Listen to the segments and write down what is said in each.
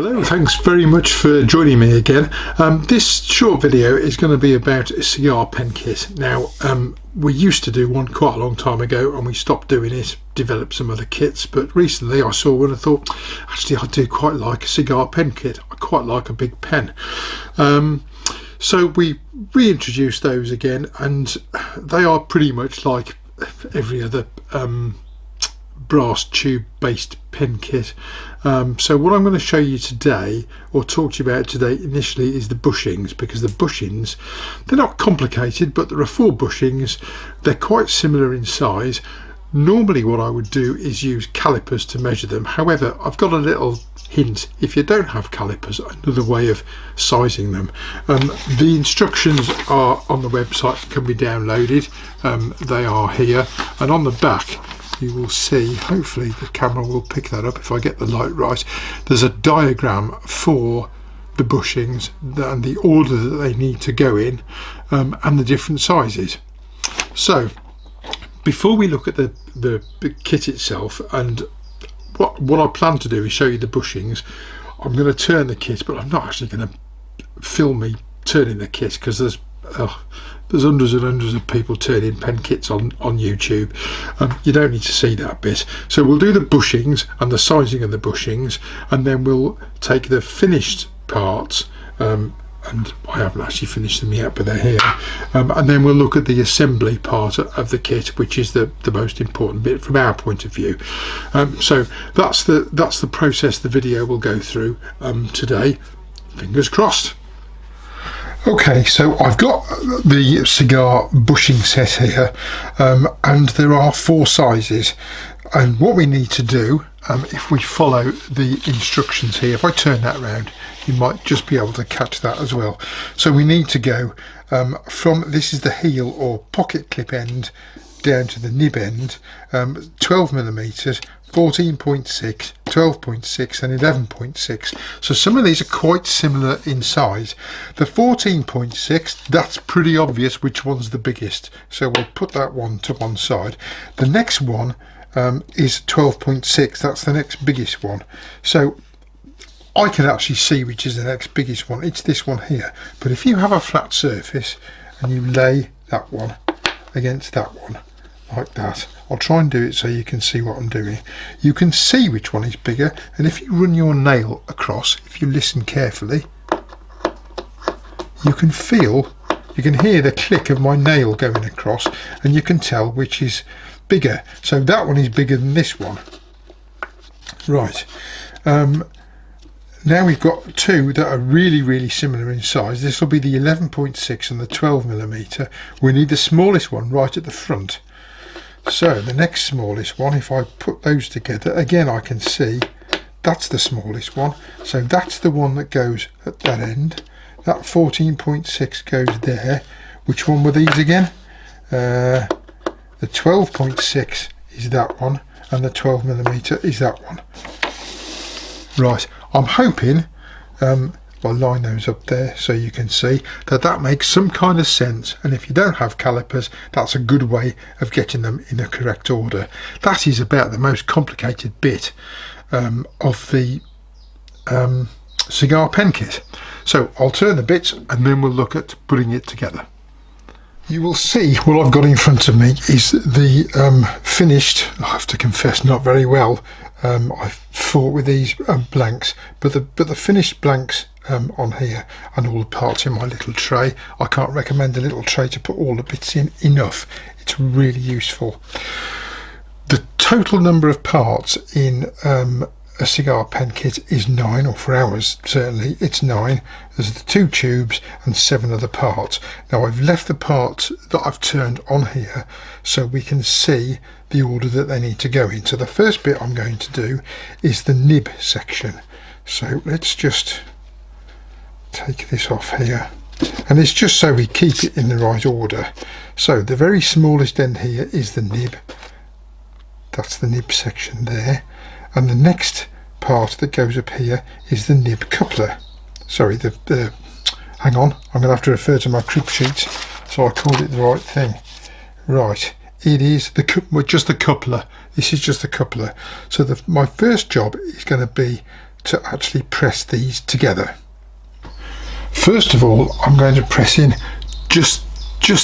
Hello, thanks very much for joining me again. This short video is going to be about a cigar pen kit. Now, we used to do one quite a long time ago and we stopped doing it, developed some other kits, but recently I saw one and thought, actually I do quite like a cigar pen kit. I quite like a big pen. So we reintroduced those again, and they are pretty much like every other brass tube based pen kit. So what I'm going to show you today, or talk to you about today initially, is the bushings, because the bushings, they're not complicated, but there are 4 bushings. They're quite similar in size. Normally what I would do is use calipers to measure them. However, I've got a little hint. If you don't have calipers, another way of sizing them. The instructions are on the website, can be downloaded. They are here, and on the back you will see, hopefully the camera will pick that up if I get the light right, there's a diagram for the bushings and the order that they need to go in, and the different sizes. So before we look at the kit itself, and what I plan to do is show you the bushings. I'm going to turn the kit, but I'm not actually going to film me turning the kit, because there's hundreds and hundreds of people turning pen kits on YouTube. You don't need to see that bit. So we'll do the bushings and the sizing of the bushings, and then we'll take the finished parts, and I haven't actually finished them yet, but they're here, and then we'll look at the assembly part of the kit, which is the most important bit from our point of view. So that's the process the video will go through today. Fingers crossed. Okay, so I've got the cigar bushing set here, and there are 4 sizes, and what we need to do, if we follow the instructions here, if I turn that around, you might just be able to catch that as well. So we need to go from, this is the heel or pocket clip end, down to the nib end, 12 millimeters, 14.6, 12.6 and 11.6. so some of these are quite similar in size. The 14.6, that's pretty obvious which one's the biggest, so we'll put that one to one side. The next one is 12.6, that's the next biggest one. So I can actually see which is the next biggest one. It's this one here. But if you have a flat surface and you lay that one against that one like that, I'll try and do it so you can see what I'm doing. You can see which one is bigger, and if you run your nail across, if you listen carefully, you can hear the click of my nail going across, and you can tell which is bigger. So that one is bigger than this one. Right. Now we've got 2 that are really similar in size. This will be the 11.6 and the 12 millimeter. We need the smallest one right at the front. So the next smallest one, if I put those together, again I can see that's the smallest one. So that's the one that goes at that end. That 14.6 goes there. Which one were these again? The 12.6 is that one, and the 12 millimeter is that one. Right, I'm hoping, I'll line those up there so you can see that makes some kind of sense, and if you don't have calipers, that's a good way of getting them in the correct order. That is about the most complicated bit of the cigar pen kit. So I'll turn the bits and then we'll look at putting it together. You will see what I've got in front of me is the finished, I have to confess, not very well. I've fought with these blanks, but the finished blanks on here, and all the parts in my little tray. I can't recommend a little tray to put all the bits in enough. It's really useful. The total number of parts in a cigar pen kit is 9, or for ours certainly it's 9. There's the 2 tubes and 7 other parts. Now I've left the parts that I've turned on here so we can see the order that they need to go in. So the first bit I'm going to do is the nib section. So let's just take this off here, and it's just so we keep it in the right order. So the very smallest end here is the nib, that's the nib section there, and the next part that goes up here is the nib coupler. Sorry, hang on, I'm going to have to refer to my crib sheets so I called it the right thing. Right, it is just the coupler. This is just the coupler. So my first job is going to be to actually press these together. First of all, I'm going to press in just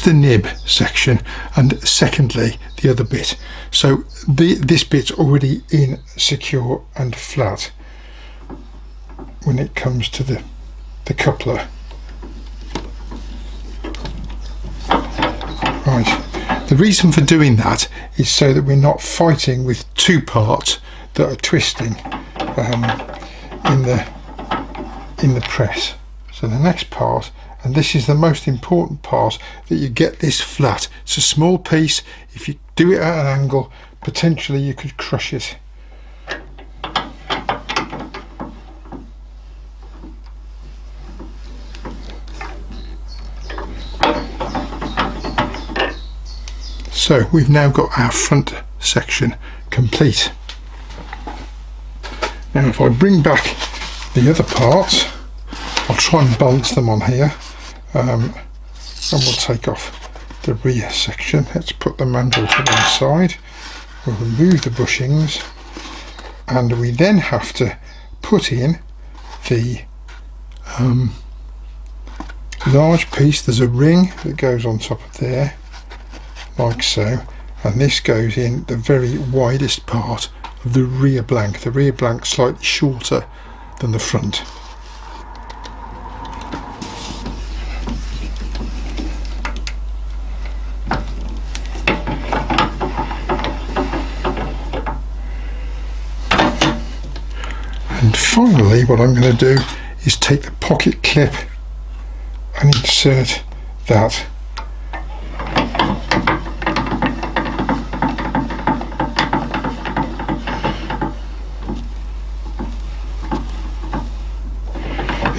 the nib section, and secondly the other bit. So this bit's already in secure and flat when it comes to the coupler. Right, the reason for doing that is so that we're not fighting with two parts that are twisting in the press. So the next part, and this is the most important part, that you get this flat. It's a small piece. If you do it at an angle, potentially you could crush it. So we've now got our front section complete. Now if I bring back the other parts, I'll try and balance them on here, and we'll take off the rear section. Let's put the mandrel to one side. We'll remove the bushings, and we then have to put in the large piece. There's a ring that goes on top of there, like so, and this goes in the very widest part of the rear blank. The rear blank slightly shorter than the front. And finally, what I'm going to do is take the pocket clip and insert that.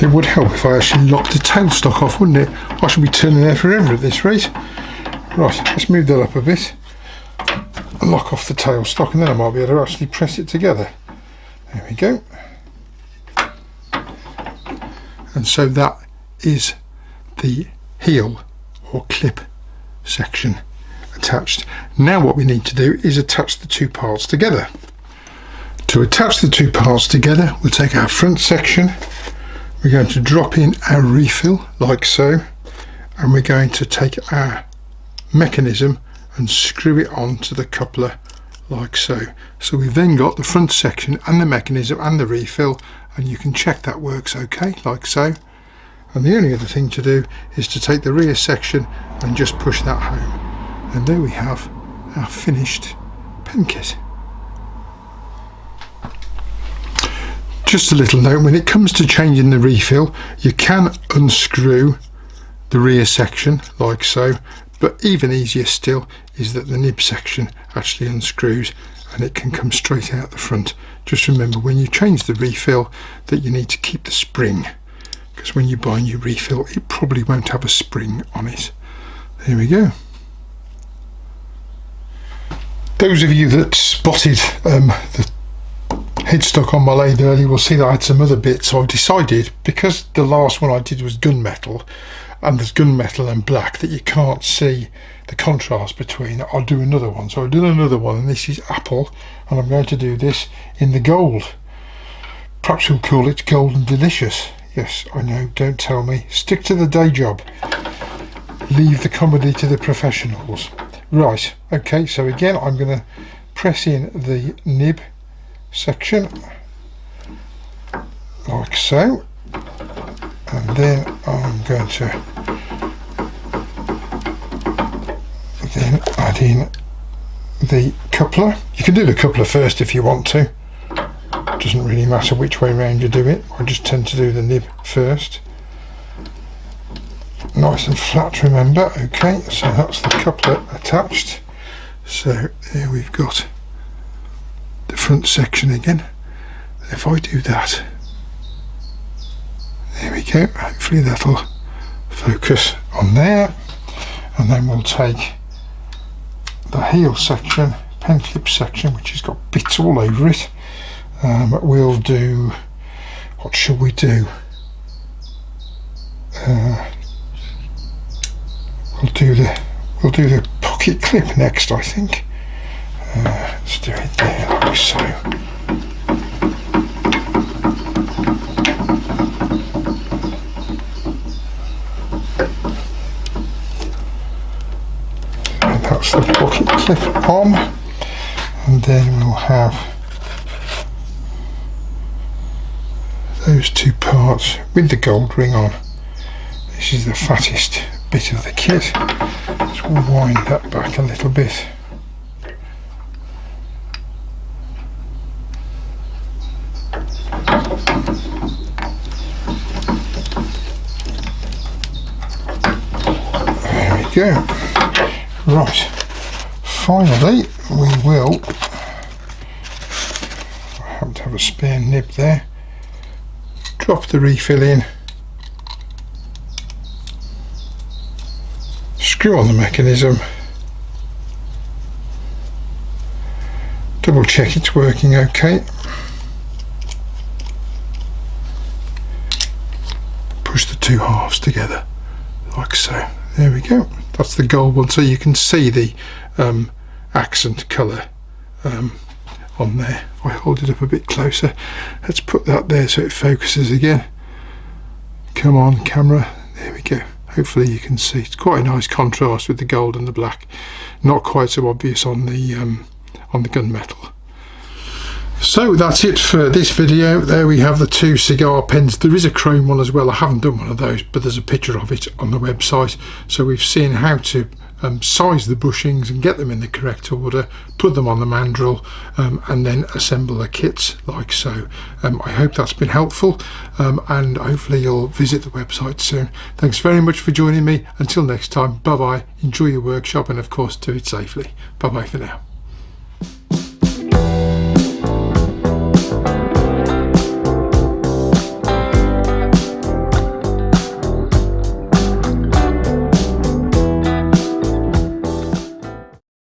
It would help if I actually locked the tailstock off, wouldn't it? I should be turning there forever at this rate. Right, let's move that up a bit and lock off the tailstock, and then I might be able to actually press it together. There we go. And so that is the heel or clip section attached. Now what we need to do is attach the two parts together. To attach the two parts together, we'll take our front section, we're going to drop in our refill like so, and we're going to take our mechanism and screw it onto the coupler like so. So we've then got the front section and the mechanism and the refill, and you can check that works okay, like so. And the only other thing to do is to take the rear section and just push that home. And there we have our finished pen kit. Just a little note, when it comes to changing the refill, you can unscrew the rear section like so, but even easier still is that the nib section actually unscrews and it can come straight out the front. Just remember when you change the refill that you need to keep the spring, because when you buy a new refill it probably won't have a spring on it. There we go. Those of you that spotted the headstock on my lathe earlier will see that I had some other bits. So I've decided, because the last one I did was gunmetal, and there's gunmetal and black that you can't see the contrast between, I'll do another one. So I did another one, and this is apple, and I'm going to do this in the gold. Perhaps we'll call it Golden Delicious. Yes, I know, don't tell me. Stick to the day job. Leave the comedy to the professionals. Right, okay, so again I'm going to press in the nib section like so, and then I'm going to then add in the coupler. You can do the coupler first if you want to, it doesn't really matter which way around you do it. I just tend to do the nib first. Nice and flat, remember. Okay, so that's the coupler attached. So there we've got the front section again. If I do that, there we go, hopefully that'll focus on there, and then we'll take the heel section, pen clip section, which has got bits all over it. We'll do, what should we do? We'll do the pocket clip next, I think. Let's do it there like so. the pocket clip on, and then we'll have those two parts with the gold ring on. This is the fattest bit of the kit, so we'll wind that back a little bit. There we go. Right, finally we will, I happen to have a spare nib there, drop the refill in, screw on the mechanism, double check it's working okay, push the two halves together like so. There we go, that's the gold one, so you can see the accent colour on there. If I hold it up a bit closer, let's put that there so it focuses again. Come on camera, there we go. Hopefully you can see it's quite a nice contrast with the gold and the black, not quite so obvious on the gunmetal. So that's it for this video. There we have the two cigar pens. There is a chrome one as well. I haven't done one of those, but there's a picture of it on the website. So we've seen how to size the bushings and get them in the correct order, put them on the mandrel, and then assemble the kits like so. I hope that's been helpful, and hopefully you'll visit the website soon. Thanks very much for joining me. Until next time, bye bye, enjoy your workshop, and of course do it safely. Bye bye for now.